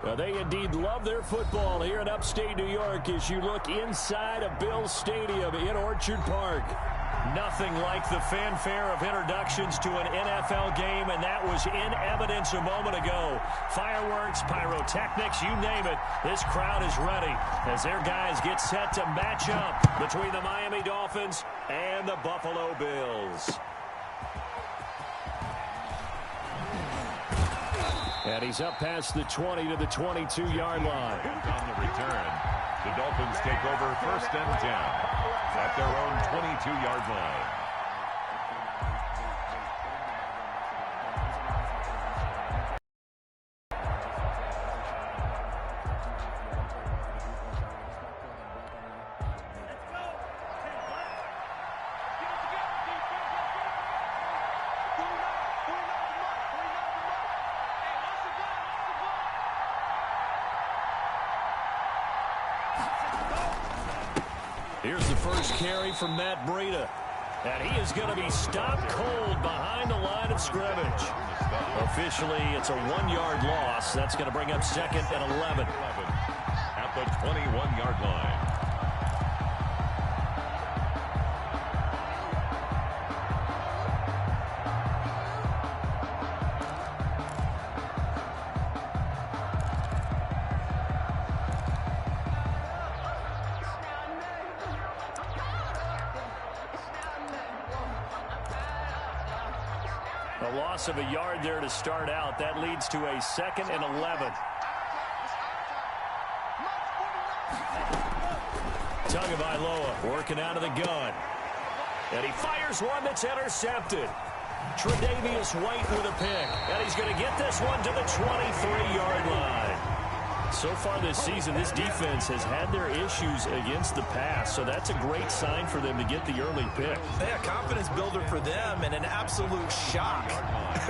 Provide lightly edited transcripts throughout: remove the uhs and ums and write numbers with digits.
Well, they indeed love their football here in upstate New York as you look inside of Bills Stadium in Orchard Park. Nothing like the fanfare of introductions to an NFL game, and that was in evidence a moment ago. Fireworks, pyrotechnics, you name it. This crowd is ready as their guys get set to match up between the Miami Dolphins and the Buffalo Bills. And he's up past the 20 to the 22-yard line. On the return, the Dolphins take over 1st and 10 at their own 22-yard line. Here's the first carry from Matt Breida. And he is going to be stopped cold behind the line of scrimmage. Officially, it's a 1-yard loss. That's going to bring up 2nd and 11. At the 21-yard line. A loss of a yard there to start out. That leads to a 2nd and 11. Tagovailoa working out of the gun. And he fires one that's intercepted. Tre'Davious White with a pick. And he's going to get this one to the 23-yard line. So far this season, this defense has had their issues against the pass, so that's a great sign for them to get the early pick. Yeah, confidence builder for them and an absolute shock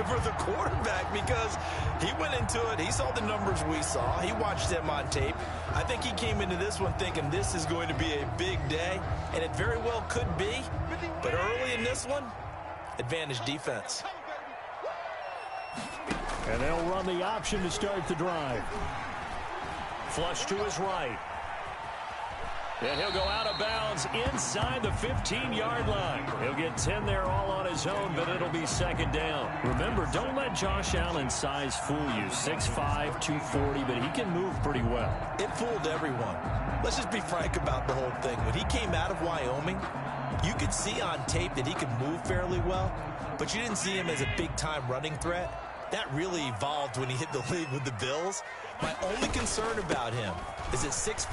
for the quarterback because he went into it. He saw the numbers we saw. He watched them on tape. I think he came into this one thinking this is going to be a big day, and it very well could be. But early in this one, advantage defense. And they'll run the option to start the drive. Flush to his right. And he'll go out of bounds inside the 15-yard line. He'll get 10 there all on his own, but it'll be 2nd down. Remember, don't let Josh Allen's size fool you. 6'5", 240, but he can move pretty well. It fooled everyone. Let's just be frank about the whole thing. When he came out of Wyoming, you could see on tape that he could move fairly well, but you didn't see him as a big-time running threat. That really evolved when he hit the league with the Bills. My only concern about him is at 6'5",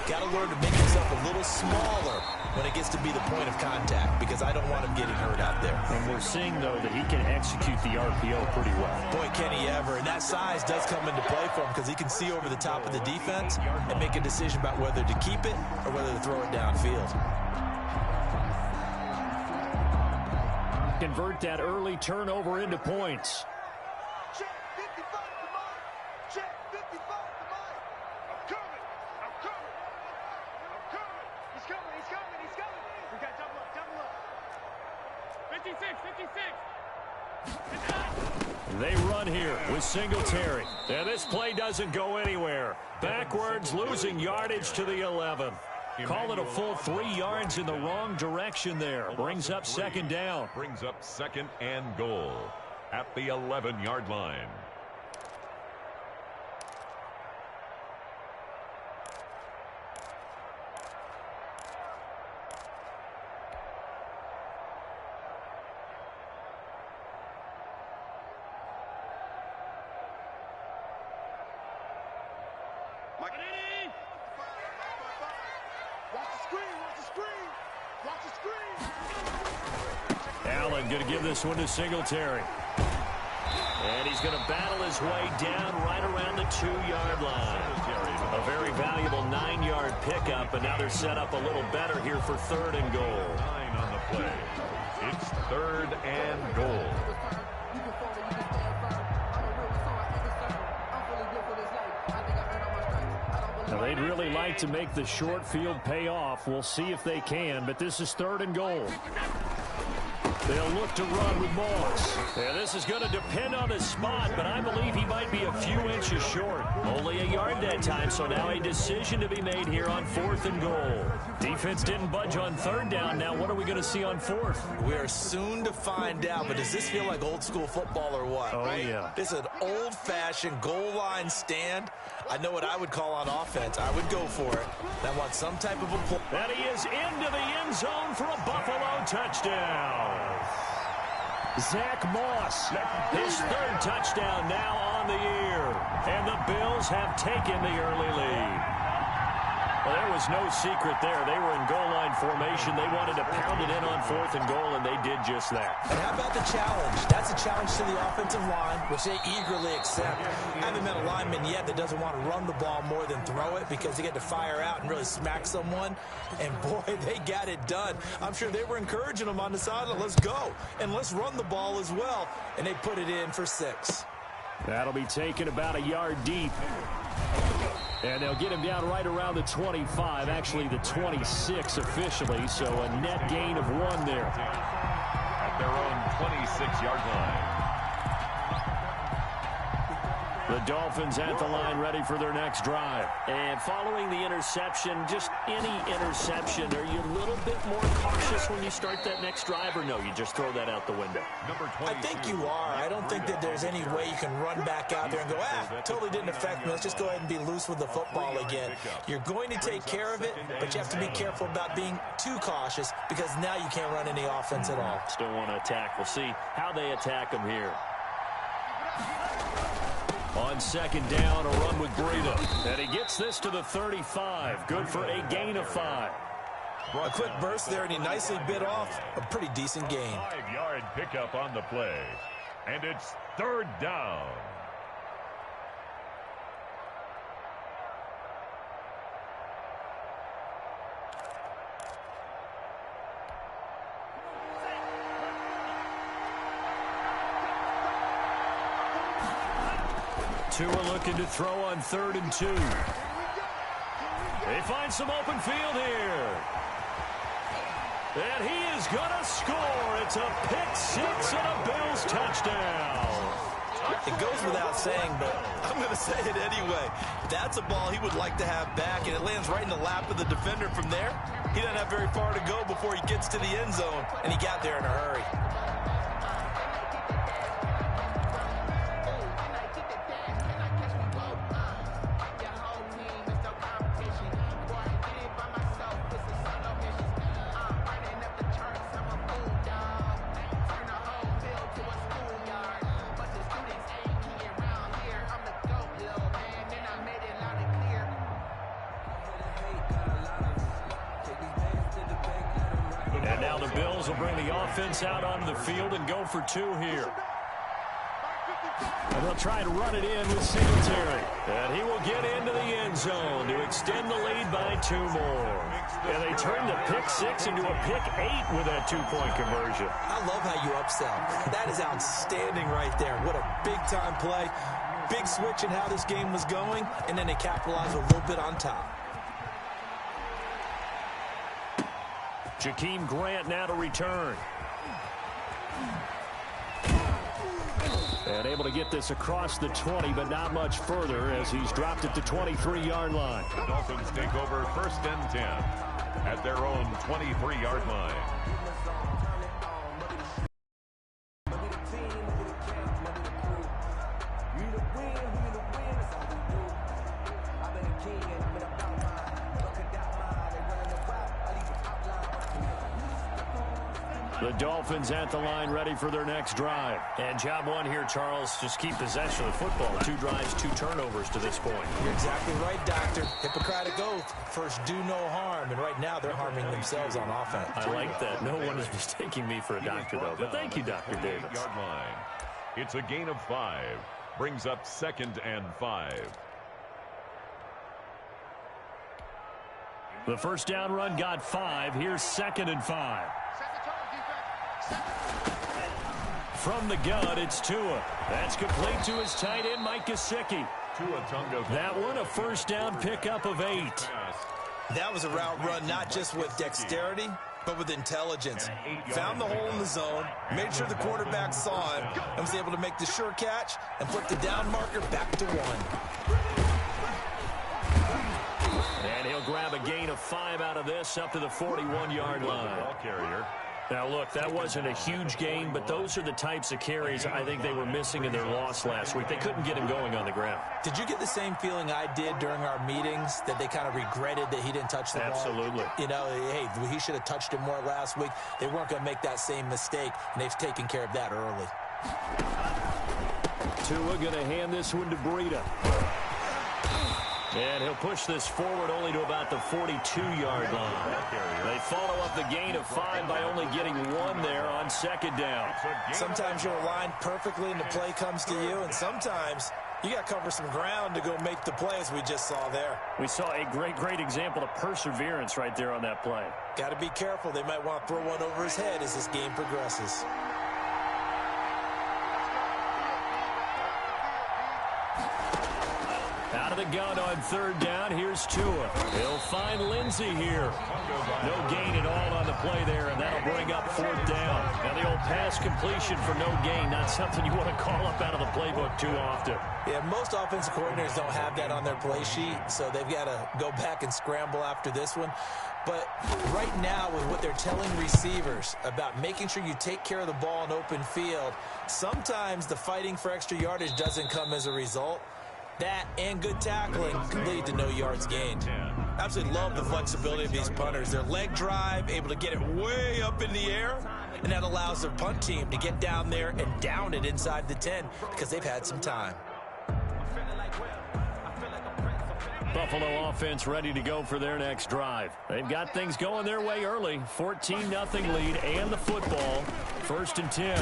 got to learn to make himself a little smaller when it gets to be the point of contact because I don't want him getting hurt out there. And we're seeing, though, that he can execute the RPO pretty well. Boy, can he ever. And that size does come into play for him because he can see over the top of the defense and make a decision about whether to keep it or whether to throw it downfield. Convert that early turnover into points. They run here with Singletary. And this play doesn't go anywhere. Backwards, losing yardage to the 11. Call it a full 3 yards in the wrong direction there. Brings up 2nd down. Brings up 2nd and goal at the 11-yard line. Allen going to give this one to Singletary. And he's going to battle his way down right around the 2-yard line. A very valuable 9-yard pickup, and now they're set up a little better here for 3rd and goal. 9 on the play. It's 3rd and goal. Now, they'd really like to make the short field pay off. We'll see if they can, but this is 3rd and goal. They'll look to run with Moss. Yeah, this is going to depend on his spot, but I believe he might be a few inches short. Only a yard that time, so now a decision to be made here on 4th and goal. Defense didn't budge on 3rd down. Now what are we going to see on 4th? We are soon to find out, but does this feel like old school football or what? Oh, yeah. This is an old-fashioned goal line stand. I know what I would call on offense. I would go for it. I want some type of a play. And he is into the end zone for a Buffalo touchdown. Zach Moss, his 3rd touchdown now on the year. And the Bills have taken the early lead. Well, there was no secret there. They were in goal line formation. They wanted to pound it in on 4th and goal, and they did just that. And how about the challenge? That's a challenge to the offensive line, which they eagerly accept. I haven't met a lineman yet that doesn't want to run the ball more than throw it because they get to fire out and really smack someone. And, boy, they got it done. I'm sure they were encouraging them on the sideline. Let's go, and let's run the ball as well. And they put it in for 6. That'll be taken about a yard deep. And they'll get him down right around the 25, actually the 26 officially, so a net gain of 1 there. At their own 26-yard line. The Dolphins at the line ready for their next drive. And following the interception, just any interception, are you a little bit more cautious when you start that next drive, or no, you just throw that out the window? I think you are. I don't think that there's any way you can run back out there and go, totally didn't affect me. Let's just go ahead and be loose with the football again. You're going to take care of it, but you have to be careful about being too cautious because now you can't run any offense at all. Still want to attack. We'll see how they attack them here. On 2nd down, a run with Breida. And he gets this to the 35. Good for a gain of 5. A quick burst there, and he nicely bit off a pretty decent gain. 5-yard pickup on the play. And it's 3rd down. Tua looking to throw on 3rd and 2. They find some open field here. And he is going to score. It's a pick-6 and a Bills touchdown. It goes without saying, but I'm going to say it anyway. That's a ball he would like to have back, and it lands right in the lap of the defender from there. He doesn't have very far to go before he gets to the end zone, and he got there in a hurry. And now the Bills will bring the offense out onto the field and go for 2 here. And they'll try to run it in with Singletary. And he will get into the end zone to extend the lead by 2 more. And they turn the pick-6 into a pick-8 with that 2-point conversion. I love how you upsell. That is outstanding right there. What a big-time play. Big switch in how this game was going, and then they capitalized a little bit on top. Jakeem Grant now to return. And able to get this across the 20, but not much further as he's dropped it to 23-yard line. The Dolphins take over 1st and 10 at their own 23-yard line. The Dolphins at the line ready for their next drive. And job 1 here, Charles, just keep possession of the football. 2 drives, 2 turnovers to this point. You're exactly right, Doctor. Hippocratic oath. First, do no harm. And right now, they're harming themselves on offense. I like that. No one is mistaking me for a doctor, though. But thank you, Dr. Davis. Yard line. It's a gain of 5. Brings up 2nd and 5. The first down run got 5. Here's 2nd and 5. From the gun, it's Tua. That's complete to his tight end, Mike Gesicki. That one, a first down pickup of 8. That was a route run not just with dexterity, but with intelligence. Found the hole in the zone, made sure the quarterback saw it, and was able to make the sure catch and flip the down marker back to 1. And he'll grab a gain of 5 out of this up to the 41-yard line. Ball carrier. Now, look, that wasn't a huge gain, but those are the types of carries I think they were missing in their loss last week. They couldn't get him going on the ground. Did you get the same feeling I did during our meetings, that they kind of regretted that he didn't touch the ball? Absolutely. You know, hey, he should have touched it more last week. They weren't going to make that same mistake, and they've taken care of that early. Tua going to hand this one to Breida. And he'll push this forward only to about the 42-yard line. They follow up the gain of 5 by only getting 1 there on second down. Sometimes you're aligned perfectly and the play comes to you, and sometimes you got to cover some ground to go make the play, as we just saw there. We saw a great example of perseverance right there on that play. Got to be careful. They might want to throw one over his head as this game progresses. Out of the gun on third down, here's Tua. He'll find Lindsey here. No gain at all on the play there, and that'll bring up fourth down. Now, the old pass completion for no gain, not something you want to call up out of the playbook too often. Yeah, most offensive coordinators don't have that on their play sheet, so they've got to go back and scramble after this one. But right now, with what they're telling receivers about making sure you take care of the ball in open field, sometimes the fighting for extra yardage doesn't come as a result. That and good tackling can lead to no yards gained. Absolutely love the flexibility of these punters. Their leg drive, able to get it way up in the air, and that allows their punt team to get down there and down it inside the 10 because they've had some time. Buffalo offense ready to go for their next drive. They've got things going their way early. 14-0 lead and the football. 1st and 10.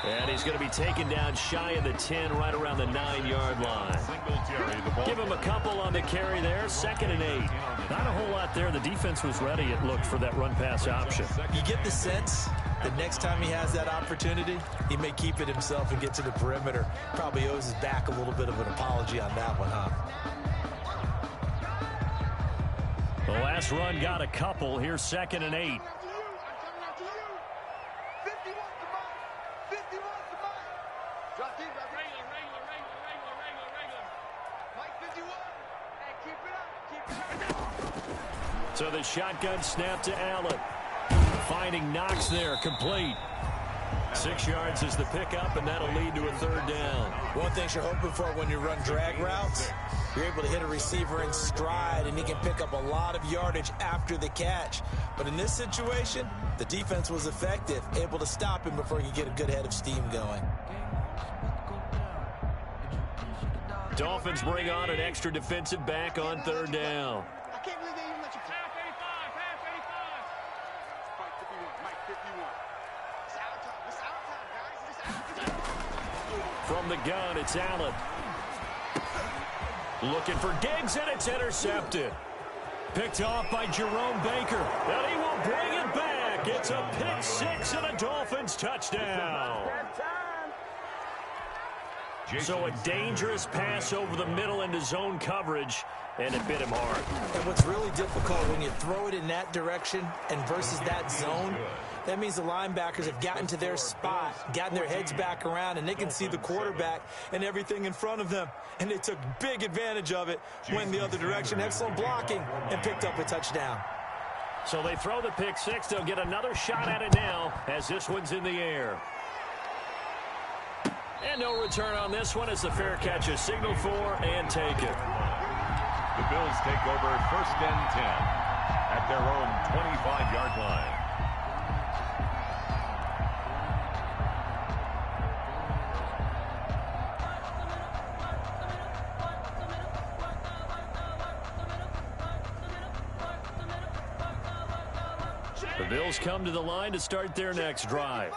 And he's going to be taken down shy of the 10, right around the 9-yard line. Give him a couple on the carry there. 2nd and 8. Not a whole lot there. The defense was ready, it looked, for that run-pass option. You get the sense that next time he has that opportunity, he may keep it himself and get to the perimeter. Probably owes his back a little bit of an apology on that one, huh? The last run got a couple. Here's 2nd and 8. So the shotgun snap to Allen. Finding Knox there, complete. 6 yards is the pickup, and that'll lead to a 3rd down. One thing you're hoping for when you run drag routes, you're able to hit a receiver in stride, and he can pick up a lot of yardage after the catch. But in this situation, the defense was effective, able to stop him before he could get a good head of steam going. Dolphins bring on an extra defensive back on 3rd down. I can't believe they even let you pass 85, pass 85. Mike 51, Mike 51. It's our time. It's our time, guys. It's our time. From the gun, it's Allen. Looking for Diggs, and it's intercepted. Picked off by Jerome Baker. And he will bring it back. It's a pick 6 and a Dolphins touchdown. So a dangerous pass over the middle into zone coverage, and it bit him hard. And what's really difficult when you throw it in that direction and versus that zone, that means the linebackers have gotten to their spot, gotten their heads back around, and they can see the quarterback and everything in front of them. And they took big advantage of it, went the other direction, excellent blocking, and picked up a touchdown. So they throw the pick 6. They'll get another shot at it now as this one's in the air. And no return on this one as the fair catch is signaled for and taken. The Bills take over 1st and 10 at their own 25-yard line. The Bills come to the line to start their next drive.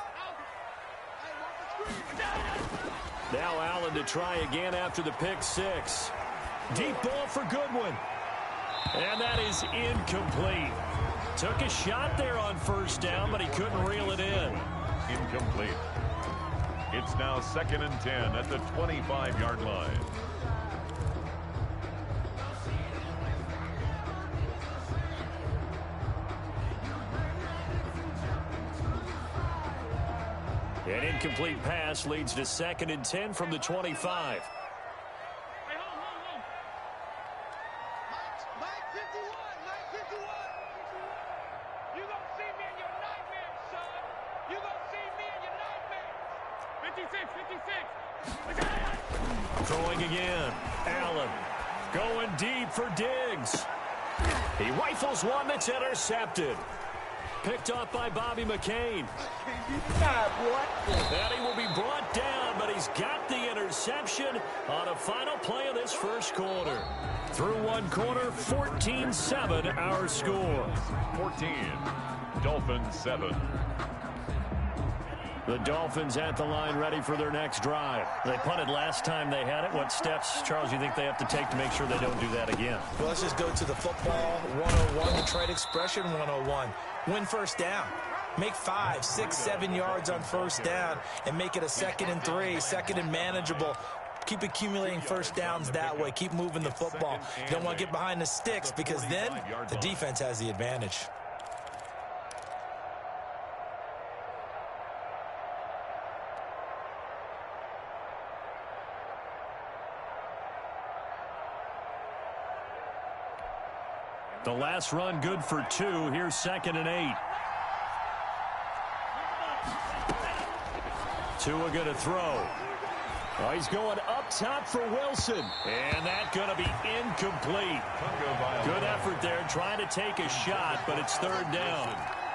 Now Allen to try again after the pick 6. Deep ball for Goodwin. And that is incomplete. Took a shot there on 1st down, but he couldn't reel it in. Incomplete. It's now 2nd and 10 at the 25-yard line. An incomplete pass leads to 2nd and 10 from the 25. Throwing again. Allen going deep for Diggs. He rifles one that's intercepted. Picked off by Bobby McCain. And he will be brought down, but he's got the interception on a final play of this first quarter. Through one quarter, 14-7 our score. 14, Dolphins 7. The Dolphins at the line ready for their next drive. They punted last time they had it. What steps, Charles, you think they have to take to make sure they don't do that again? Well, let's just go to the football 101, the trade expression 101. Win first down. Make 5, 6, 7 yards on first down and make it a 2nd and 3, 2nd and manageable. Keep accumulating first downs that way. Keep moving the football. You don't want to get behind the sticks because then the defense has the advantage. The last run good for 2. Here's 2nd and 8. Tua going to throw. Oh, he's going up top for Wilson. And that's going to be incomplete. Good effort there trying to take a shot, but it's 3rd down.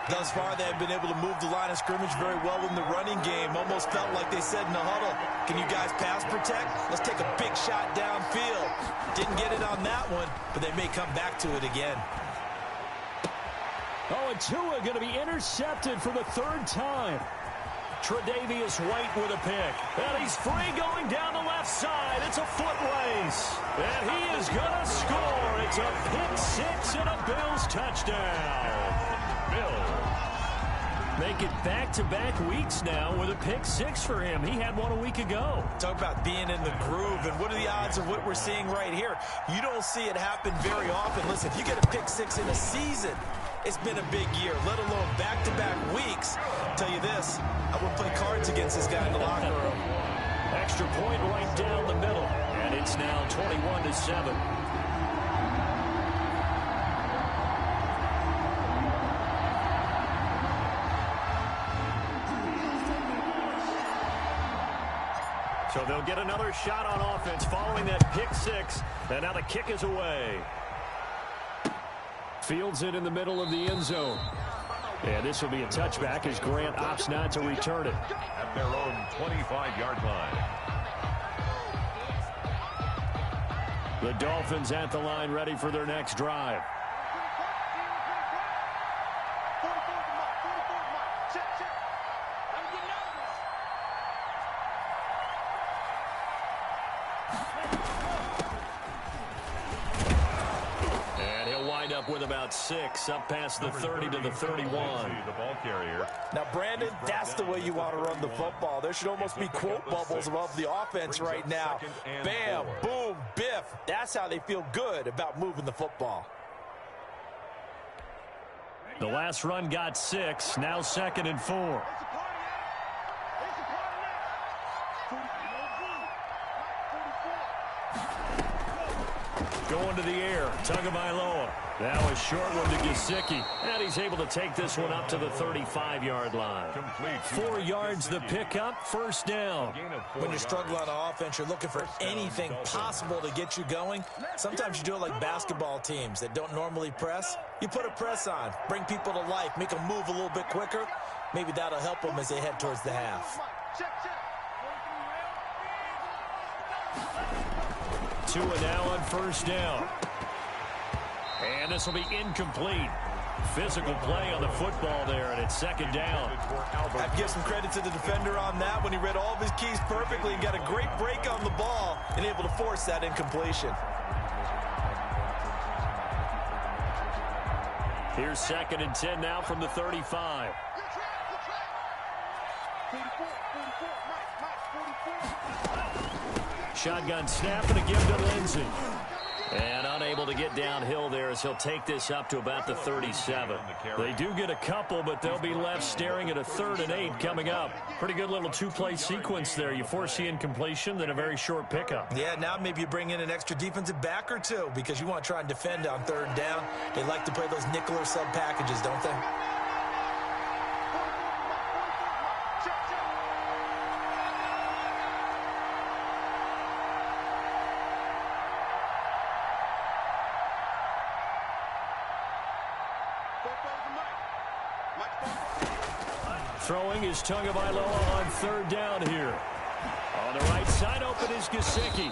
Thus far, they have been able to move the line of scrimmage very well in the running game. Almost felt like they said in the huddle, can you guys pass protect? Let's take a big shot downfield. Didn't get it on that one, but they may come back to it again. Oh, and Tua going to be intercepted for the 3rd time. Tre'Davious White with a pick. And he's free going down the left side. It's a foot race. And he is going to score. It's a pick 6 and a Bills touchdown. Bills make it back-to-back weeks now with a pick 6 for him. He had one a week ago. Talk about being in the groove, and what are the odds of what we're seeing right here? You don't see it happen very often. Listen, if you get a pick 6 in a season, it's been a big year, let alone back-to-back weeks. I'll tell you this, I would play cards against this guy in the locker room. Extra point right down the middle, and it's now 21-7. So they'll get another shot on offense following that pick 6. And now the kick is away. Fields it in the middle of the end zone. And this will be a touchback as Grant opts not to return it. At their own 25-yard line. The Dolphins at the line ready for their next drive. With about 6 up past the 30 to the 31. The ball carrier. Now, Brandon, that's the way you want to run the football. There should almost be quote bubbles above the offense right now. Bam, boom, biff. That's how they feel good about moving the football. The last run got 6. Now 2nd and 4. Going to the air. Tagovailoa. Now a short one to Gesicki. And he's able to take this one up to the 35-yard line. 4 yards the pickup. First down. When you're struggling on offense, you're looking for anything possible to get you going. Sometimes you do it like basketball teams that don't normally press. You put a press on. Bring people to life. Make them move a little bit quicker. Maybe that'll help them as they head towards the half. Tua now on first down. And this will be incomplete. Physical play on the football there, and it's 2nd down. I'd give some credit to the defender on that when he read all of his keys perfectly and got a great break on the ball and able to force that incompletion. Here's 2nd and 10 now from the 35. Shotgun snap and a give to Lindsey. And unable to get downhill there as he'll take this up to about the 37. They do get a couple, but they'll be left staring at a 3rd and 8 coming up. Pretty good little two-play sequence there. You force the incompletion, then a very short pickup. Yeah, now maybe you bring in an extra defensive back or two because you want to try and defend on 3rd down. They like to play those nickel or sub packages, don't they? Throwing is Tagovailoa on 3rd down here. On the right side, open is Gesicki.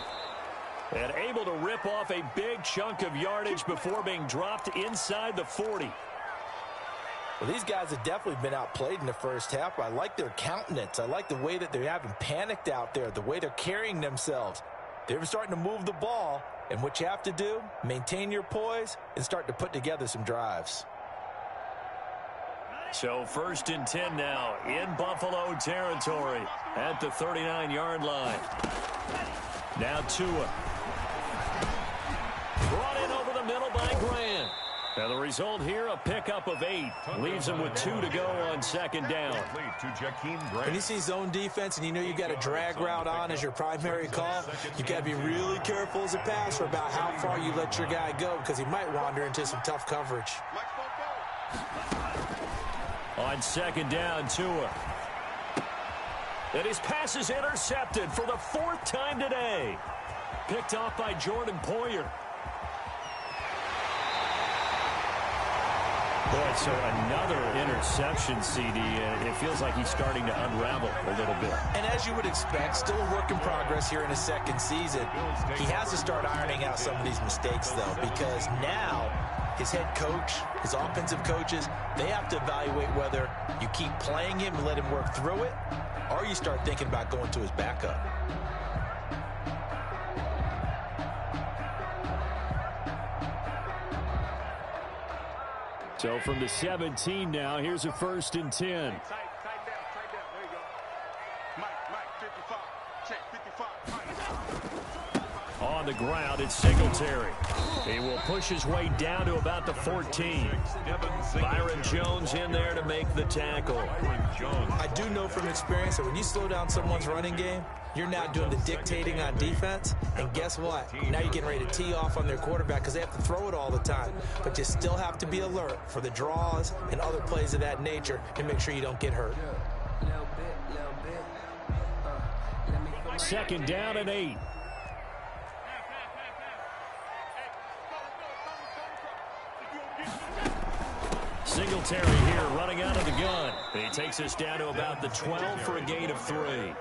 And able to rip off a big chunk of yardage before being dropped inside the 40. Well, these guys have definitely been outplayed in the first half. I like their countenance. I like the way that they haven't panicked out there, the way they're carrying themselves. They're starting to move the ball, and what you have to do, maintain your poise and start to put together some drives. So 1st and 10 now in Buffalo territory at the 39-yard line. Now Tua. Brought in over the middle by Grant. And the result here, a pickup of 8. Leaves him with 2 to go on 2nd down. When you see zone defense and you know you got a drag route on as your primary call, you got to be really careful as a passer about how far you let your guy go because he might wander into some tough coverage. On 2nd down, Tua. And his pass is intercepted for the 4th time today. Picked off by Jordan Poyer. Boy, so another interception, CD. It feels like he's starting to unravel a little bit. And as you would expect, still a work in progress here in his 2nd season. He has to start ironing out some of these mistakes, though, because now his head coach, his offensive coaches, they have to evaluate whether you keep playing him and let him work through it, or you start thinking about going to his backup. So from the 17 now, here's a 1st and 10. Tight down. There you go. Mike, 55. Check, 55. On the ground, it's Singletary. He will push his way down to about the 14. Byron Jones in there to make the tackle. I do know from experience that when you slow down someone's running game, you're now doing the dictating on defense. And guess what? Now you're getting ready to tee off on their quarterback because they have to throw it all the time. But you still have to be alert for the draws and other plays of that nature to make sure you don't get hurt. 2nd down and 8. Singletary here running out of the gun. He takes us down to about the 12 for a gain of 3.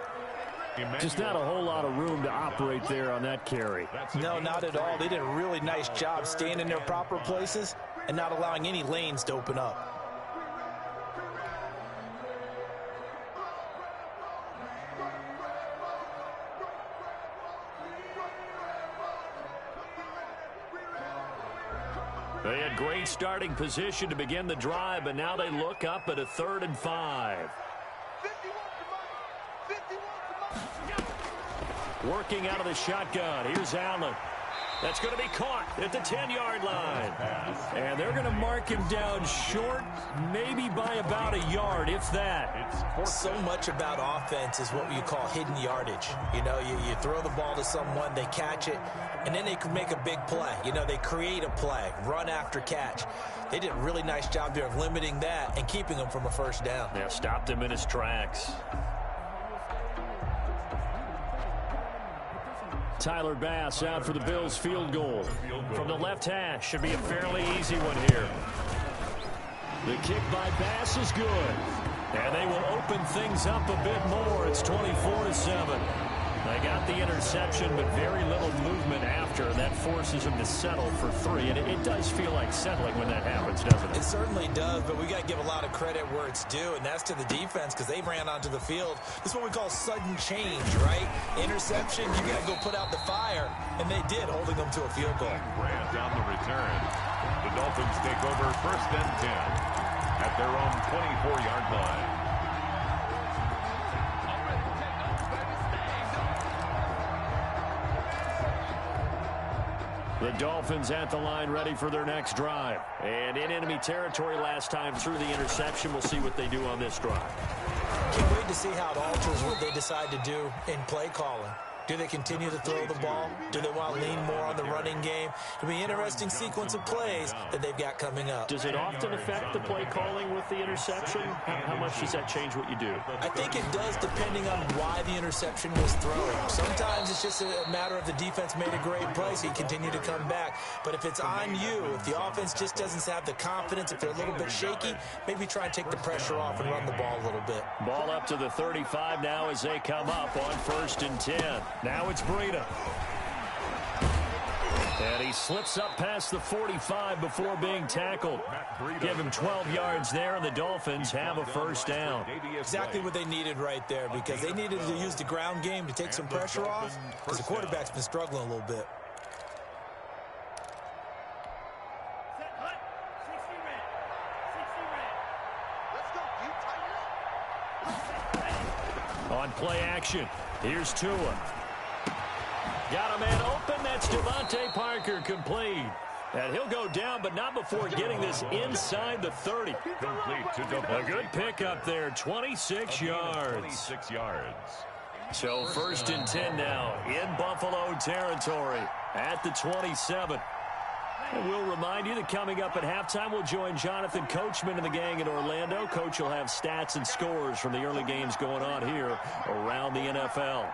Just not a whole lot of room to operate there on that carry. No, not at all. They did a really nice job staying in their proper places and not allowing any lanes to open up. They had great starting position to begin the drive, but now they look up at a 3rd and 5. Working out of the shotgun. Here's Allen. That's going to be caught at the 10-yard line. And they're going to mark him down short, maybe by about a yard, if that. So much about offense is what you call hidden yardage. You know, you throw the ball to someone, they catch it, and then they can make a big play. You know, they create a play, run after catch. They did a really nice job there of limiting that and keeping him from a 1st down. Yeah, stopped him in his tracks. Tyler Bass out for the Bills field goal. From the left hash, should be a fairly easy one here. The kick by Bass is good. And they will open things up a bit more. It's 24-7. They got the interception, but very little movement after. That forces them to settle for 3. And it does feel like settling when that happens, doesn't it? It certainly does, but we got to give a lot of credit where it's due, and that's to the defense because they ran onto the field. This is what we call sudden change, right? Interception, you got to go put out the fire, and they did, holding them to a field goal. Grant on the return. The Dolphins take over 1st and 10 at their own 24-yard line. The Dolphins at the line ready for their next drive. And in enemy territory last time through the interception. We'll see what they do on this drive. Can't wait to see how it alters what they decide to do in play calling. Do they continue to throw the ball? Do they want to lean more on the running game? It'll be an interesting sequence of plays that they've got coming up. Does it often affect the play calling with the interception? How much does that change what you do? I think it does depending on why the interception was thrown. Sometimes it's just a matter of the defense made a great play, so you continue to come back. But if it's on you, if the offense just doesn't have the confidence, if they're a little bit shaky, maybe try and take the pressure off and run the ball a little bit. Ball up to the 35 now as they come up on 1st and 10. Now it's Breida. And he slips up past the 45 before being tackled. Give him 12 yards there, and the Dolphins have a first down. Exactly what they needed right there, because they needed to use the ground game to take some pressure off, because the quarterback's been struggling a little bit. On play action, here's Tua. Got a man open. That's Devontae Parker, complete. And he'll go down, but not before getting this inside the 30. Complete to Devontae. A good pickup there, 26 yards. 26 yards. So 1st and 10 now in Buffalo territory at the 27. And we'll remind you that coming up at halftime, we'll join Jonathan Coachman and the gang in Orlando. Coach will have stats and scores from the early games going on here around the NFL.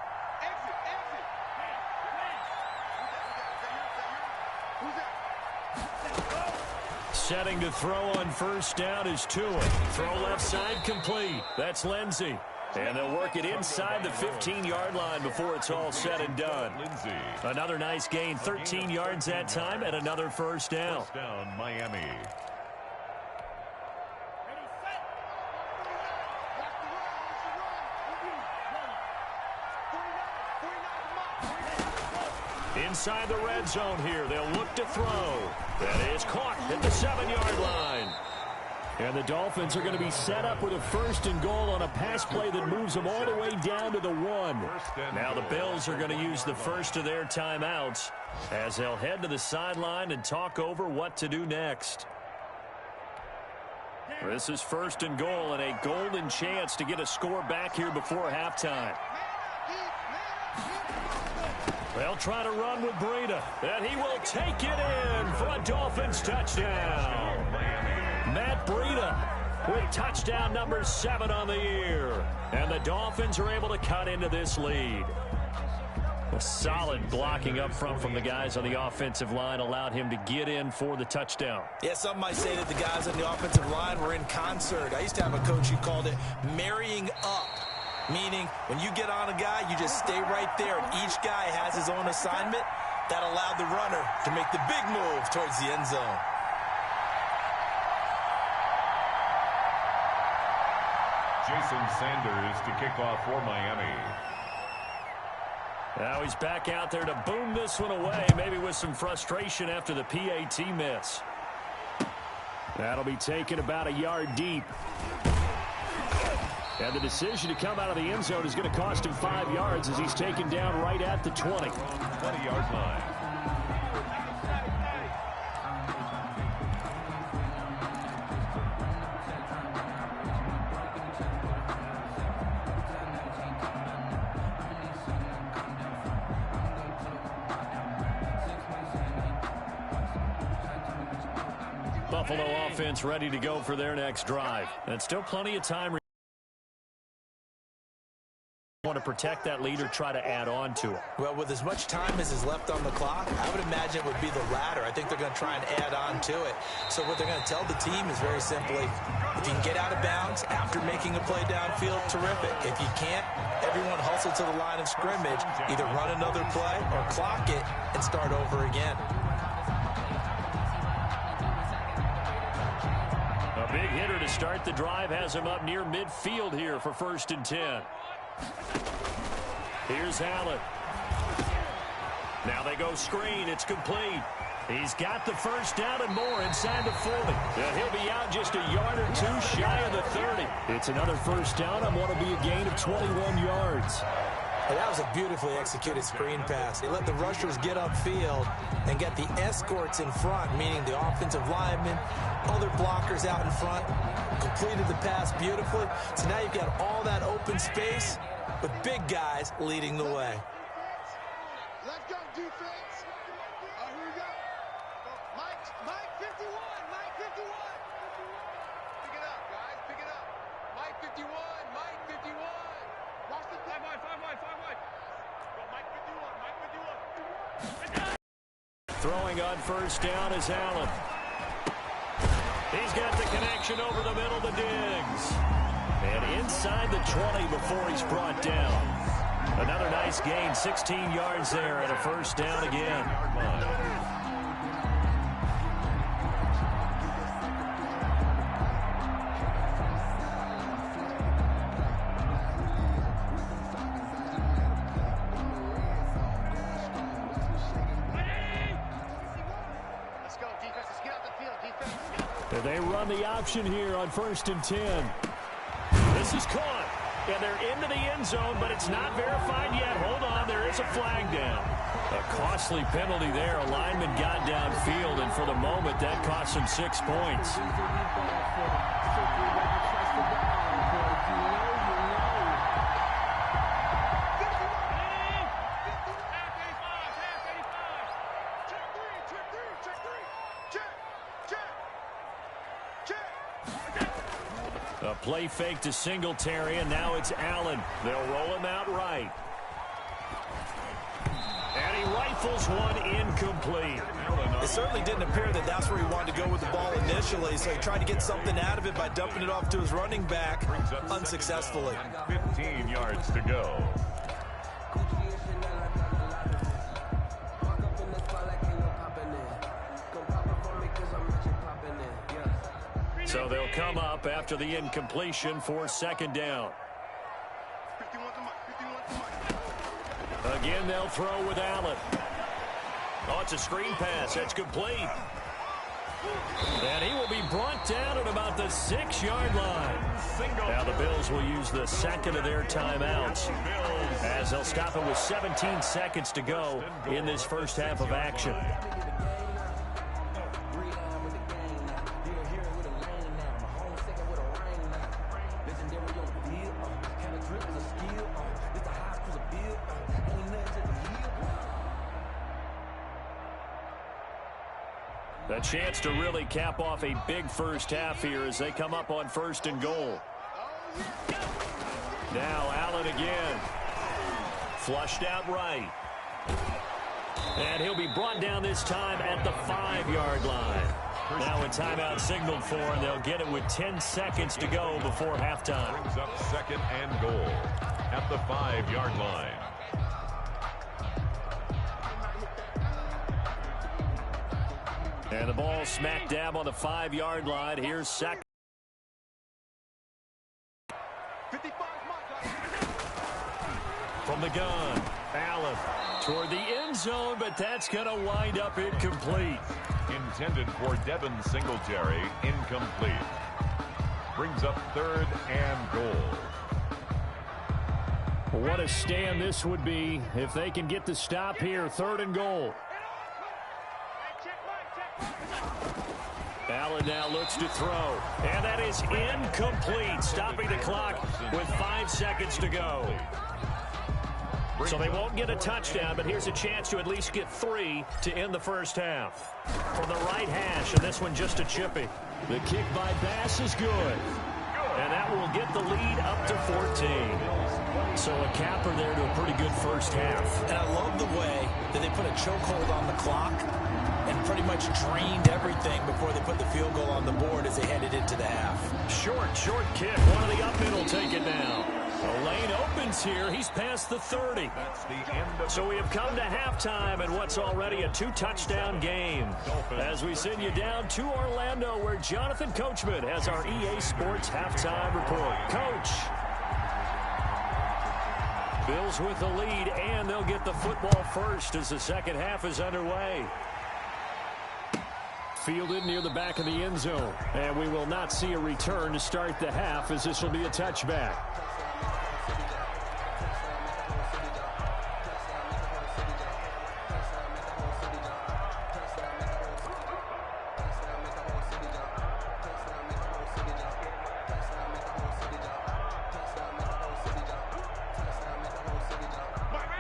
Setting to throw on 1st down is Tua. Throw left side complete. That's Lindsey. And they'll work it inside the 15-yard line before it's all said and done. Another nice gain, 13 yards that time, and another first down. First down, Miami. Inside the red zone here, they'll look to throw. That is caught at the 7-yard line. And the Dolphins are going to be set up with a 1st and goal on a pass play that moves them all the way down to the 1. Now the Bills are going to use the first of their timeouts as they'll head to the sideline and talk over what to do next. This is 1st and goal and a golden chance to get a score back here before halftime. They'll try to run with Breida, and he will take it in for a Dolphins touchdown. Matt Breida with touchdown number 7 on the year. And the Dolphins are able to cut into this lead. A solid blocking up front from the guys on the offensive line allowed him to get in for the touchdown. Yeah, some might say that the guys on the offensive line were in concert. I used to have a coach who called it marrying up. Meaning, when you get on a guy, you just stay right there, and each guy has his own assignment. That allowed the runner to make the big move towards the end zone. Jason Sanders to kick off for Miami. Now he's back out there to boom this one away, maybe with some frustration after the PAT miss. That'll be taken about a yard deep. And the decision to come out of the end zone is going to cost him 5 yards as he's taken down right at the 20. 20-yard line. Buffalo offense ready to go for their next drive. And still plenty of time. Want to protect that lead or try to add on to it? Well, with as much time as is left on the clock, I would imagine it would be the latter. I think they're going to try and add on to it. So what they're going to tell the team is very simply, if you can get out of bounds after making a play downfield, terrific. If you can't, everyone hustle to the line of scrimmage, either run another play or clock it and start over again. A big hitter to start the drive has him up near midfield here for 1st and 10. Here's Allen. Now they go screen. It's complete. He's got the first down and more inside the 40. And he'll be out just a yard or two shy of the 30. It's another first down on what will be a gain of 21 yards. And that was a beautifully executed screen pass. They let the rushers get upfield and get the escorts in front, meaning the offensive linemen, other blockers out in front, completed the pass beautifully. So now you've got all that open space with big guys leading the way. Let's go, defense. Here we go. Mike 51. Mike 51. Pick it up, guys. Pick it up. Mike 51. Mike 51. Watch the 5 wide. Go, Mike 51. Mike 51. Throwing on first down is Allen. He's got the connection over the middle to Diggs. And inside the 20 before he's brought down. Another nice gain, 16 yards there, and a first down again. Let's go, defense. Let's get out the field, defense. They run the option here on 1st and 10. This is caught. And they're into the end zone, but it's not verified yet. Hold on, there is a flag down. A costly penalty there. A lineman got downfield, and for the moment, that cost him 6 points. A play fake to Singletary, and now it's Allen. They'll roll him out right. And he rifles one incomplete. It certainly didn't appear that that's where he wanted to go with the ball initially, so he tried to get something out of it by dumping it off to his running back unsuccessfully. 15 yards to go. So they'll come up after the incompletion for 2nd down. Again, they'll throw with Allen. Oh, it's a screen pass. That's complete. And he will be brought down at about the 6-yard line. Now the Bills will use the second of their timeouts as they'll stop it with 17 seconds to go in this first half of action. A chance to really cap off a big first half here as they come up on 1st and goal. Now Allen again. Flushed out right. And he'll be brought down this time at the 5-yard line. Now a timeout signaled for, and they'll get it with 10 seconds to go before halftime. Brings up 2nd and goal at the 5-yard line. And the ball smack dab on the 5-yard line. Here's second. From the gun, Allen toward the end zone, but that's going to wind up incomplete. Intended for Devin Singletary, incomplete. Brings up 3rd and goal. What a stand this would be if they can get the stop here. 3rd and goal. Allen now looks to throw, and that is incomplete, stopping the clock with 5 seconds to go. So they won't get a touchdown, but here's a chance to at least get 3 to end the first half. From the right hash, and this one just a chippy. The kick by Bass is good, and that will get the lead up to 14. So a capper there to a pretty good first half. And I love the way that they put a chokehold on the clock and pretty much drained everything before they put the field goal on the board as they headed into the half. Short kick. One of the up middle take it down. The lane opens here. He's past the 30. That's the end of So we have come to halftime and what's already a 2-touchdown game. As we send you down to Orlando, where Jonathan Coachman has our EA Sports halftime report. Coach. Bills with the lead, and they'll get the football first as the second half is underway. Fielded near the back of the end zone. And we will not see a return to start the half, as this will be a touchback.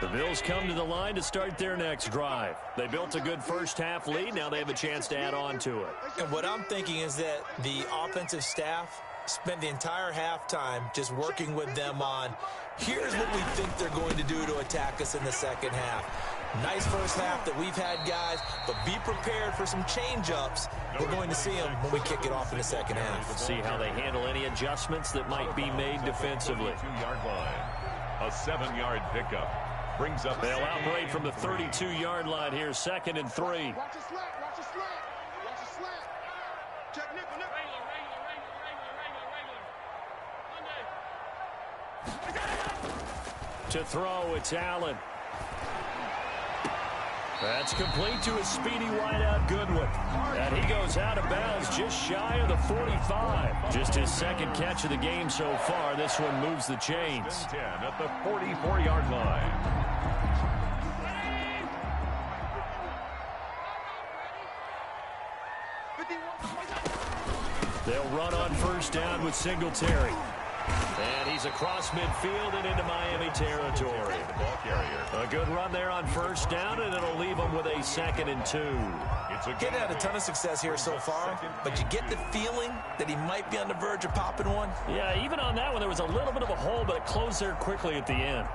The Bills come to the line to start their next drive. They built a good first-half lead. Now they have a chance to add on to it. And what I'm thinking is that the offensive staff spent the entire halftime just working with them on, here's what we think they're going to do to attack us in the second half. Nice first half that we've had, guys, but be prepared for some change-ups. We're going to see them when we kick it off in the second half. See how they handle any adjustments that might be made defensively. 32-yard line. A 7-yard pickup. Brings up. They'll operate from the 32-yard line here, 2nd and 3. Watch a slant, watch a slant, watch a slant. Check nickel, nickel. To throw, it's Allen. That's complete to a speedy wideout Goodwin. And he goes out of bounds just shy of the 45. Just his second catch of the game so far. This one moves the chains. 10 at the 44-yard line. They'll run on first down with Singletary. And he's across midfield and into Miami territory. The ball carrier. A good run there on first down, and it'll leave them with a 2nd and 2. Getting had a ton of success here so far, but you get the feeling that he might be on the verge of popping one. Yeah, even on that one, there was a little bit of a hole, but it closed there quickly at the end.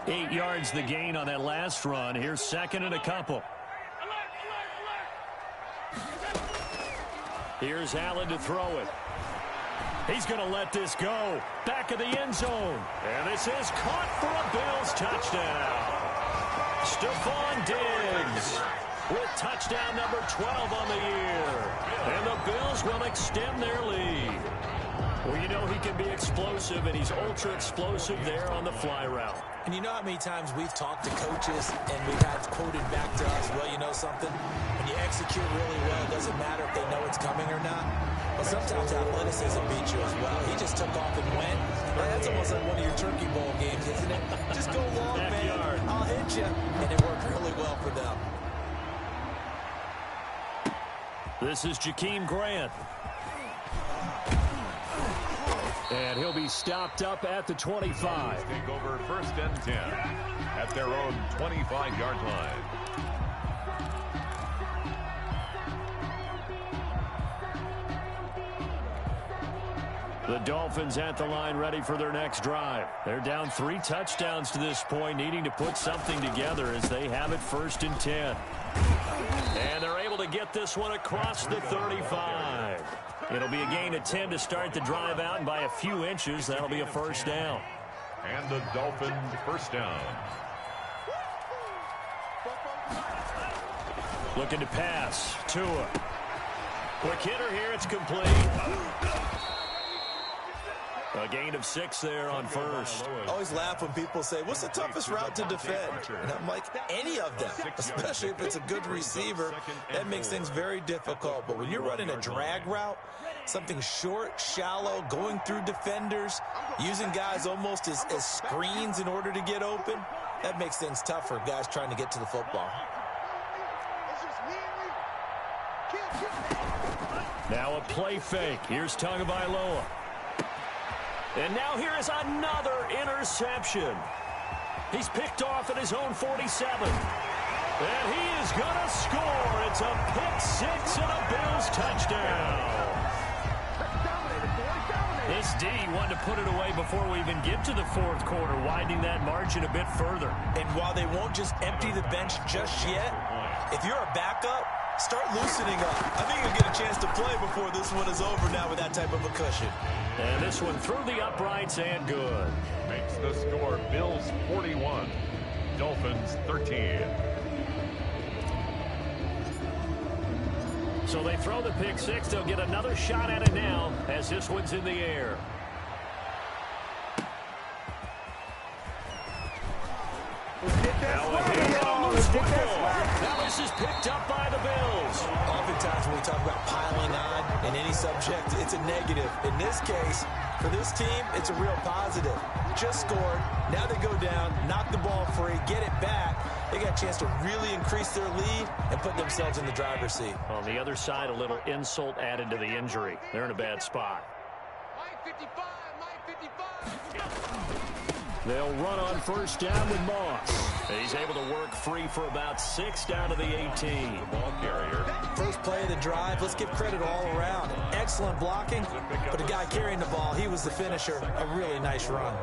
Eight yards the gain on that last run. Here's 2nd and a couple. Here's Allen to throw it. He's going to let this go. Back of the end zone. And this is caught for a Bills touchdown. Stephon Diggs with touchdown number 12 on the year. And the Bills will extend their lead. Well, you know he can be explosive, and he's ultra-explosive there on the fly route. And you know how many times we've talked to coaches and we've had quoted back to us, well, you know something? When you execute really well, it doesn't matter if they know it's coming or not. But sometimes athleticism beats you as well. He just took off and went. That's almost like one of your Turkey Bowl games, isn't it? Just go long, man. I'll hit you. And it worked really well for them. This is Jakeem Grant. And he'll be stopped up at the 25. Take over 1st and 10 at their own 25-yard line. The Dolphins at the line ready for their next drive. They're down 3 touchdowns to this point, needing to put something together as they have it 1st and 10. And they're able to get this one across the 35. It'll be a gain of 10 to start the drive out, and by a few inches, that'll be a first down. And the Dolphins first down. Looking to pass. Tua. Quick hitter here. It's complete. A gain of 6 there on first. I always laugh when people say, what's the toughest route to defend? And I'm like, any of them, especially if it's a good receiver. That makes things very difficult. But when you're running a drag route, something short, shallow, going through defenders, using guys almost as screens in order to get open, that makes things tough for guys trying to get to the football. Now a play fake. Here's Tagovailoa. And now here is another interception. He's picked off at his own 47. And he is going to score. It's a pick 6 and a Bills touchdown. This D wanted to put it away before we even get to the 4th quarter, widening that margin a bit further. And while they won't just empty the bench just yet, if you're a backup, start loosening up. I think you'll get a chance to play before this one is over now with that type of a cushion. And this one through the uprights and good. Makes the score Bills 41, Dolphins 13. So they throw the pick 6. They'll get another shot at it now as this one's in the air. Now this is picked up by the Bills. Oftentimes when we talk about piling on in any subject, it's a negative. In this case, For this team, it's a real positive. Just scored. Now they go down, knock the ball free, get it back. They got a chance to really increase their lead and put themselves in the driver's seat. On the other side, a little insult added to the injury. They're in a bad spot. Mike 55, Mike 55. They'll run on first down with Moss. He's able to work free for about 6 down to the 18. The ball carrier. First play of the drive, let's give credit all around. Excellent blocking, but the guy carrying the ball, he was the finisher. A really nice run.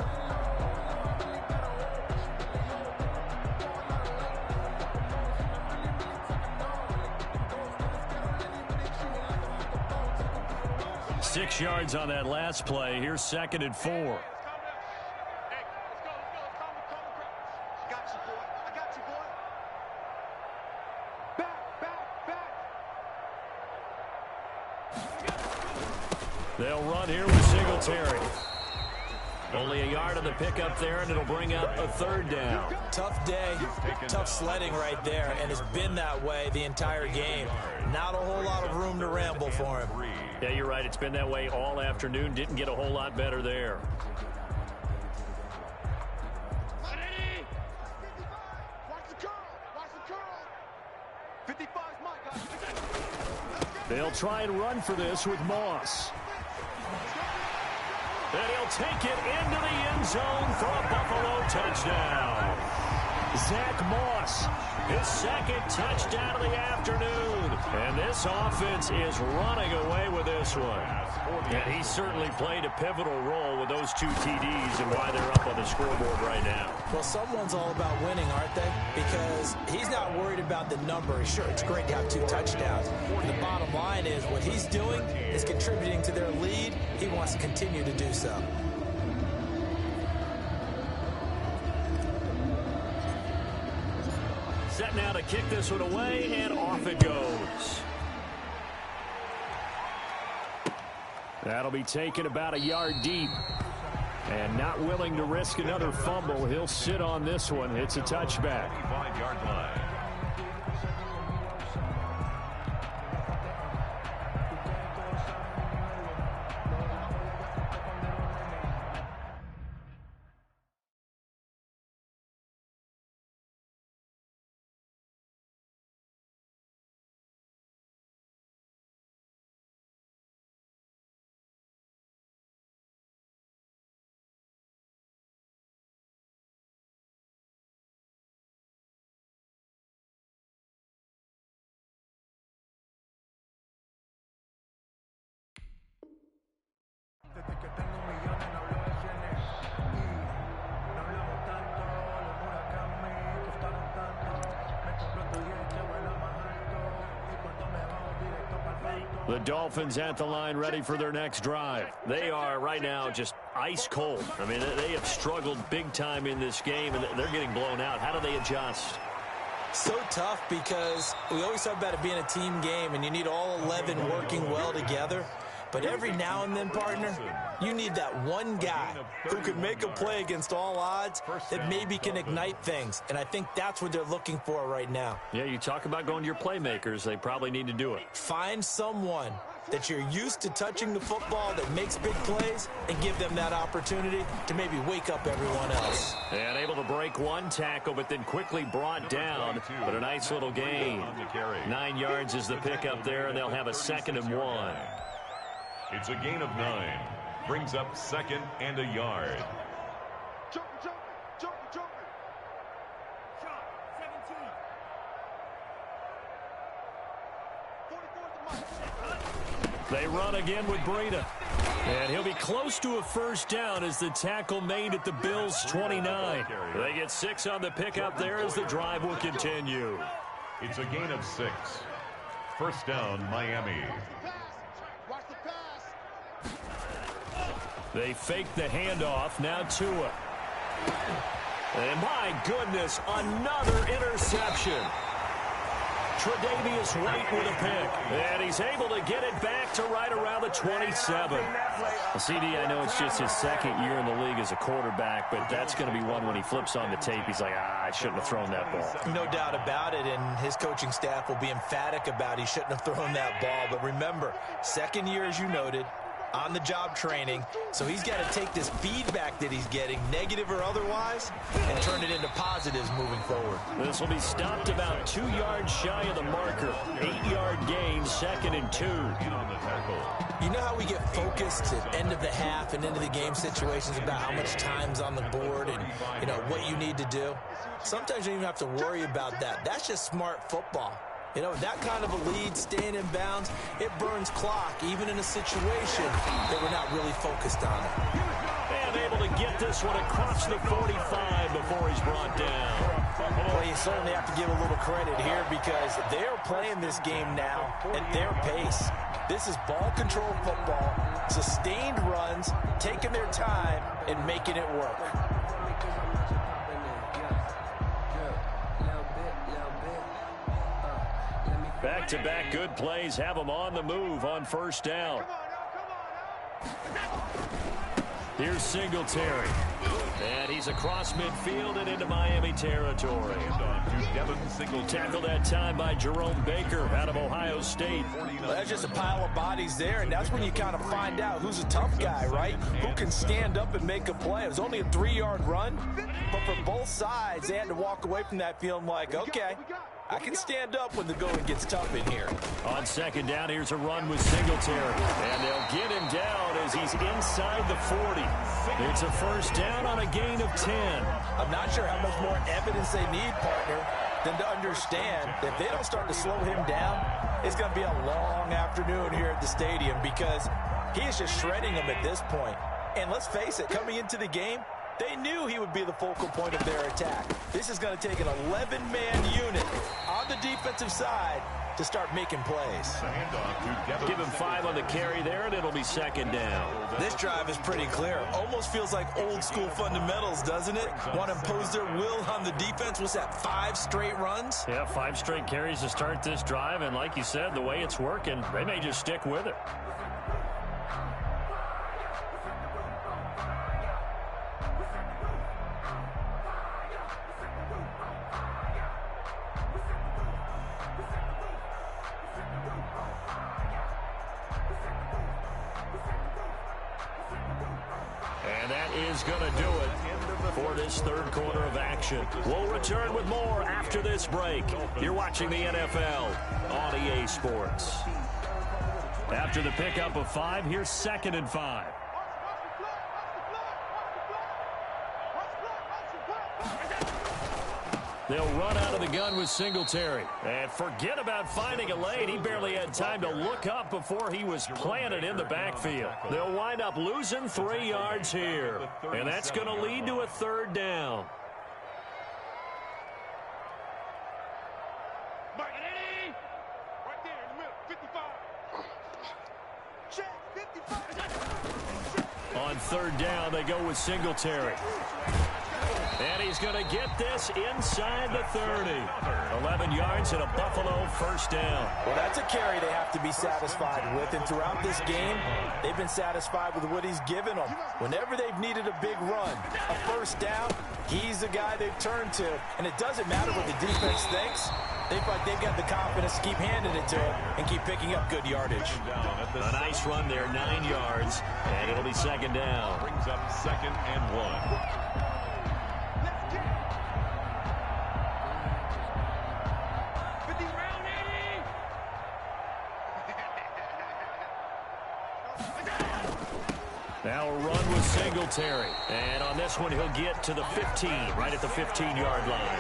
Six yards on that last play. Here's 2nd and 4. They'll run here with Singletary. Only a yard on the pickup there, and it'll bring up a 3rd down. Tough day, tough sledding right there, and it's been that way the entire game. Not a whole lot of room to ramble for him. Yeah, you're right. It's been that way all afternoon. Didn't get a whole lot better there. They'll try and run for this with Moss. And he'll take it into the end zone for a Buffalo touchdown. Zach Moss, his 2nd touchdown of the afternoon. And this offense is running away with this one. And he certainly played a pivotal role with those 2 TDs and why they're up on the scoreboard right now. Well, someone's all about winning, aren't they? Because he's not worried about the number. Sure, it's great to have 2 touchdowns. The bottom line is what he's doing is contributing to their lead. He wants to continue to do so. Set now to kick this one away, and off it goes. That'll be taken about a yard deep. And not willing to risk another fumble, he'll sit on this one. It's a touchback. 5-yard line. Desde que tengo millones no hablo de cienes y no hablamos tanto, los huracanes me costaron tanto, me compró tu diente, vuela más alto y cuando me bajo directo para el The Dolphins at the line ready for their next drive. They are right now just ice cold. I mean, they have struggled big time in this game, and they're getting blown out. How do they adjust? So tough because we always talk about it being a team game, and you need all 11 working well together. But every now and then, partner, you need that one guy who can make a play against all odds that maybe can ignite things. And I think that's what they're looking for right now. Yeah, you talk about going to your playmakers. They probably need to do it. Find someone that you're used to touching the football that makes big plays and give them that opportunity to maybe wake up everyone else. And able to break one tackle, but then quickly brought down. But a nice little gain. 9 yards is the pickup there, and they'll have a 2nd and 1. It's a gain of 9. Brings up 2nd and a yard. Joker, Joker, Joker, Joker. Shot, 17. 44 to Mike. They run again with Breida. And he'll be close to a first down as the tackle made at the Bills' 29. They get 6 on the pickup there as the drive will continue. It's a gain of 6. First down, Miami. Watch the pass. They fake the handoff. Now Tua. And my goodness, another interception. Tre'Davious White with a pick. And he's able to get it back to right around the 27. CD, I know it's just his 2nd year in the league as a quarterback, but that's going to be one when he flips on the tape. He's like, I shouldn't have thrown that ball. No doubt about it, and his coaching staff will be emphatic about he shouldn't have thrown that ball. But remember, 2nd year, as you noted, on-the-job training. So he's got to take this feedback that he's getting, negative or otherwise, and turn it into positives moving forward. This will be stopped about 2 yards shy of the marker. 8-yard gain, 2nd and 2. On the tackle. You know how we get focused at end of the half and into the game situations about how much time's on the board and, you know, what you need to do? Sometimes you don't even have to worry about that. That's just smart football. You know, that kind of a lead, staying in bounds, it burns clock, even in a situation that we're not really focused on it. And able to get this one across the 45 before he's brought down. Well, you certainly have to give a little credit here because they're playing this game now at their pace. This is ball control football, sustained runs, taking their time, and making it work. Back-to-back good plays have them on the move on first down. Here's Singletary. And he's across midfield and into Miami territory. Tackled that time by Jerome Baker out of Ohio State. Well, that's just a pile of bodies there, and that's when you kind of find out who's a tough guy, right? Who can stand up and make a play. It was only a 3-yard run, but for both sides, they had to walk away from that feeling like, okay, I can stand up when the going gets tough in here. On second down, here's a run with Singletary. And they'll get him down as he's inside the 40. It's a first down on a gain of 10. I'm not sure how much more evidence they need, partner, than to understand that if they don't start to slow him down, it's going to be a long afternoon here at the stadium because he is just shredding them at this point. And let's face it, coming into the game, they knew he would be the focal point of their attack. This is going to take an 11-man unit on the defensive side to start making plays. Give him 5 on the carry there, and it'll be second down. This drive is pretty clear. Almost feels like old-school fundamentals, doesn't it? Want to impose their will on the defense. Was that 5 straight runs? Yeah, 5 straight carries to start this drive, and like you said, the way it's working, they may just stick with it. Is going to do it for this third quarter of action. We'll return with more after this break. You're watching the NFL on EA Sports. After the pickup of 5, here's 2nd and 5. They'll run out of the gun with Singletary. And forget about finding a lane. He barely had time to look up before he was planted in the backfield. They'll wind up losing 3 yards here. And that's going to lead to a third down. On third down, they go with Singletary. And he's going to get this inside the 30. 11 yards and a Buffalo first down. Well, that's a carry they have to be satisfied with. And throughout this game, they've been satisfied with what he's given them. Whenever they've needed a big run, a first down, he's the guy they've turned to. And it doesn't matter what the defense thinks. They feel like they've got the confidence to keep handing it to him and keep picking up good yardage. A nice run there, 9 yards, and it'll be second down. Brings up 2nd and 1. Now a run with Singletary. And on this one, he'll get to the 15, right at the 15-yard line.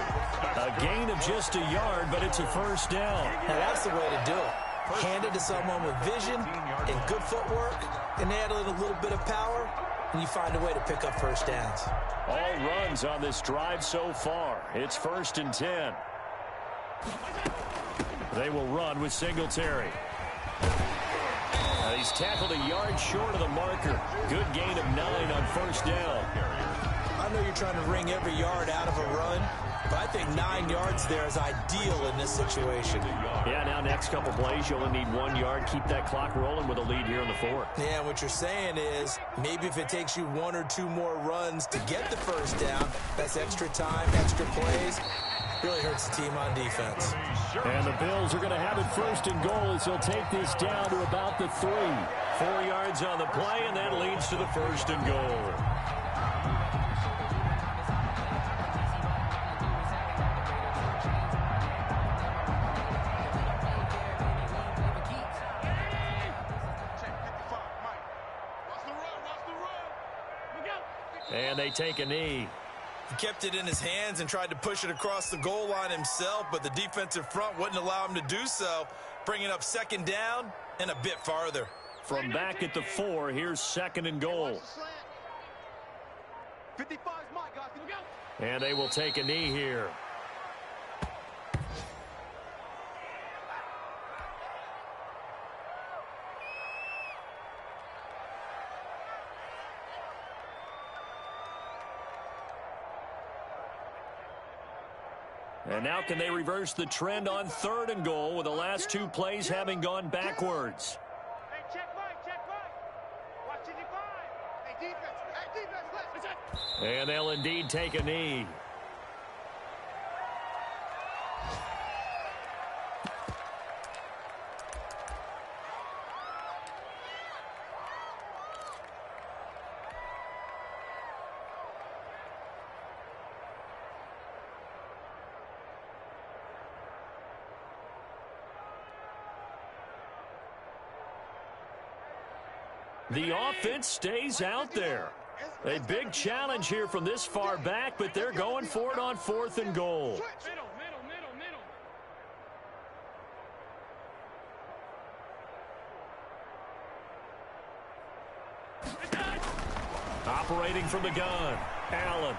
A gain of just a yard, but it's a first down. Now that's the way to do it. Hand it to someone with vision and good footwork, and add a little bit of power, and you find a way to pick up first downs. All runs on this drive so far. It's 1st and 10. They will run with Singletary. He's tackled a yard short of the marker. Good gain of 9 on first down. I know you're trying to wring every yard out of a run, but I think 9 yards there is ideal in this situation. Yeah, now next couple plays, you only need 1 yard. Keep that clock rolling with a lead here in the 4th. Yeah, what you're saying is maybe if it takes you 1 or 2 more runs to get the first down, that's extra time, extra plays. Really hurts the team on defense. And the Bills are going to have it 1st and goal as they'll take this down to about the 3. 4 yards on the play, and that leads to the 1st and goal. And they take a knee. He kept it in his hands and tried to push it across the goal line himself, but the defensive front wouldn't allow him to do so, bringing up 2nd down and a bit farther. From back at the 4, here's 2nd and goal. 55 is my guys. And they will take a knee here. And now can they reverse the trend on 3rd and goal with the last 2 plays having gone backwards? Hey, check Mike, check Mike. Watch 55. Hey, defense, left. And they'll indeed take a knee. The offense stays out there. A big challenge here from this far back, but they're going for it on 4th and goal. Operating from the gun, Allen.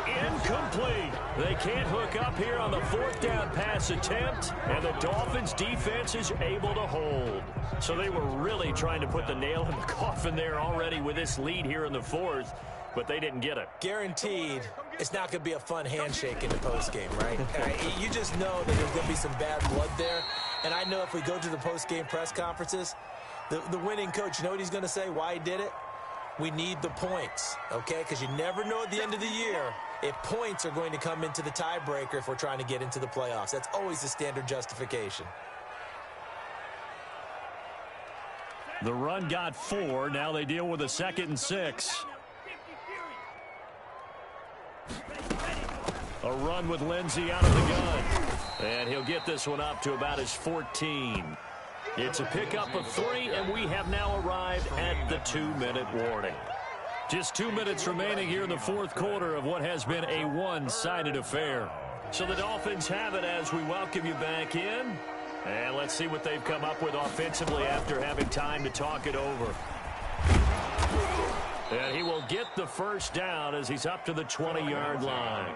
Incomplete. They can't hook up here on the 4th down pass attempt, and the Dolphins defense is able to hold. So they were really trying to put the nail in the coffin there already with this lead here in the 4th, but they didn't get it. Guaranteed, it's not going to be a fun handshake in the postgame, right? You just know that there's going to be some bad blood there, and I know if we go to the postgame press conferences, the winning coach, you know what he's going to say, why he did it? We need the points, okay? Because you never know at the end of the year if points are going to come into the tiebreaker if we're trying to get into the playoffs. That's always the standard justification. The run got 4. Now they deal with a 2nd and 6. A run with Lindsey out of the gun. And he'll get this one up to about his 14. It's a pickup of 3, and we have now arrived at the 2-minute warning. Just 2 minutes remaining here in the 4th quarter of what has been a one-sided affair. So the Dolphins have it as we welcome you back in. And let's see what they've come up with offensively after having time to talk it over. And he will get the 1st down as he's up to the 20-yard line.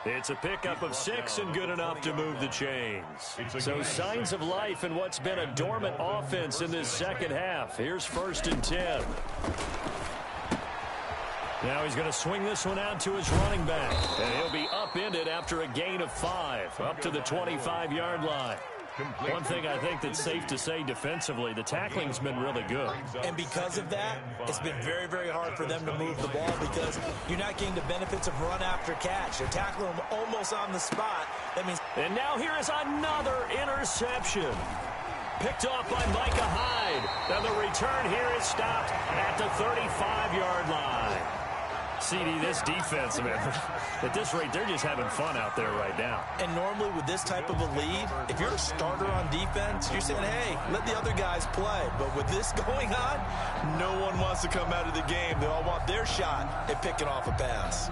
It's a pickup of 6 and good enough to move the chains. So signs of life in what's been a dormant offense in this 2nd half. Here's 1st and 10. Now he's going to swing this one out to his running back. And he'll be upended after a gain of 5, up to the 25-yard line. One thing I think that's safe to say defensively, the tackling's been really good. And because of that, it's been very, very hard for them to move the ball because you're not getting the benefits of run after catch. They're tackling them almost on the spot. That means. And now here is another interception. Picked off by Micah Hyde. And the return here is stopped at the 35-yard line. CD, this defense, man, at this rate, they're just having fun out there right now. And normally with this type of a lead, if you're a starter on defense, you're saying, hey, let the other guys play. But with this going on, no one wants to come out of the game. They all want their shot at picking off a pass.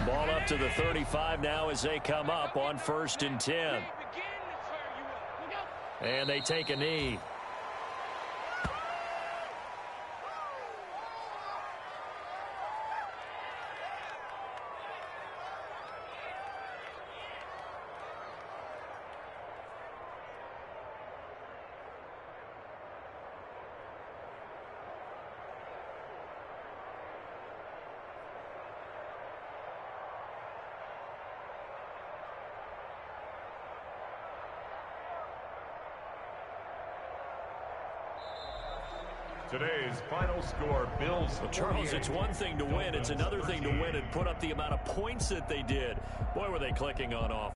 Ball up to the 35 now as they come up on 1st and 10. And they take a knee. Today's final score, Bills. Well, Charles, it's one thing to win. It's another thing to win and put up the amount of points that they did. Boy, were they clicking on off.